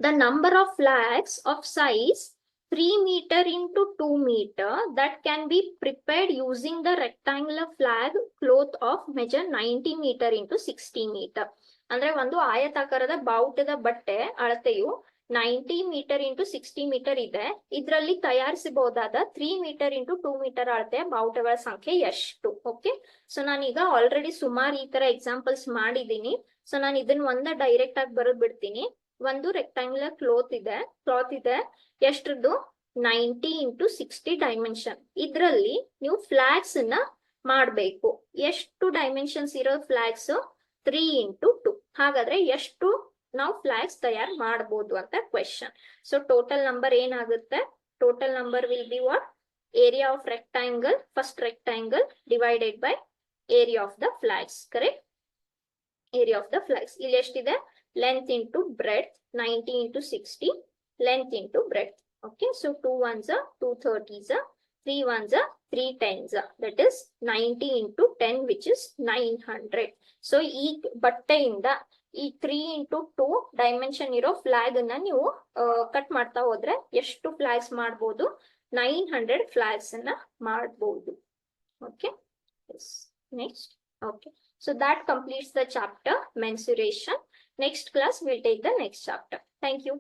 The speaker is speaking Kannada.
the number of flags of size 3 meter into 2 meter that can be prepared using the rectangular flag cloth of measure 90 meter into 60 meter. ಅಂದ್ರೆ ಒಂದು ಆಯತಾಕಾರದ ಬಾವುಟದ ಬಟ್ಟೆ ಅಳತೆಯು 90 ಮೀಟರ್ ಇಂಟು 60 ಮೀಟರ್ ಇದೆ. ಇದರಲ್ಲಿ ತಯಾರಿಸಬಹುದಾದ 3 ಮೀಟರ್ ಇಂಟು 2 ಮೀಟರ್ ಅಳತೆಯ ಬಾವುಟಗಳ ಸಂಖ್ಯೆ ಎಷ್ಟು? ಓಕೆ, ಸೊ ನಾನೀಗ ಆಲ್ರೆಡಿ ಸುಮಾರು ಈ ತರ ಎಕ್ಸಾಂಪಲ್ಸ್ ಮಾಡಿದೀನಿ. ಸೊ ನಾನು ಇದನ್ನ ಒಂದ ಡೈರೆಕ್ಟ್ ಆಗಿ ಬರೆದ್ ಬಿಡ್ತೀನಿ. ಒಂದು ರೆಕ್ಟಾಂಗ್ಯುಲರ್ ಕ್ಲಾತ್ ಇದೆ ಎಷ್ಟ್ರದ್ದು 90 ಇಂಟು 60 ಡೈಮೆನ್ಷನ್. ಇದ್ರಲ್ಲಿ ನೀವು ಫ್ಲಾಗ್ಸ್ ನ ಮಾಡ್ಬೇಕು. ಎಷ್ಟು ಡೈಮೆನ್ಷನ್ಸ್ ಇರೋ ಫ್ಲಾಗ್ಸ್? 3 ಇಂಟು 2. ಹಾಗಾದ್ರೆ ಎಷ್ಟು ನಾವು ಫ್ಲಾಗ್ಸ್ ತಯಾರು ಮಾಡಬಹುದು ಅಂತ ಕ್ವೆಶನ್. ಸೊ ಟೋಟಲ್ ನಂಬರ್ ಏನಾಗುತ್ತೆ? Total number will be what? Area of rectangle, first rectangle divided by area of the flags. Correct? Area of the flags ಇಲ್ಲಿ ಎಷ್ಟಿದೆ? Length into breadth, 90 into 60, length into breadth. Okay, so 2 ones are 2 30s, 3 ones are 3 10s. That is 90 into 10, which is 900. So ಈ ಬಟ್ಟೆಯಿಂದ ಈ 3 into 2 ಡೈಮೆನ್ಷನ್ ಇರೋ ಫ್ಲಾಗ್ ಅನ್ನ ನೀವು ಕಟ್ ಮಾಡ್ತಾ ಹೋದ್ರೆ ಎಷ್ಟು ಫ್ಲಾಗ್ಸ್ ಮಾಡಬಹುದು? 900 ಫ್ಲಾಗ್ಸ್ ಅನ್ನ ಮಾಡಬಹುದು. Okay, yes. Next. Okay, so that completes the chapter mensuration. Next class we'll take the next chapter. Thank you.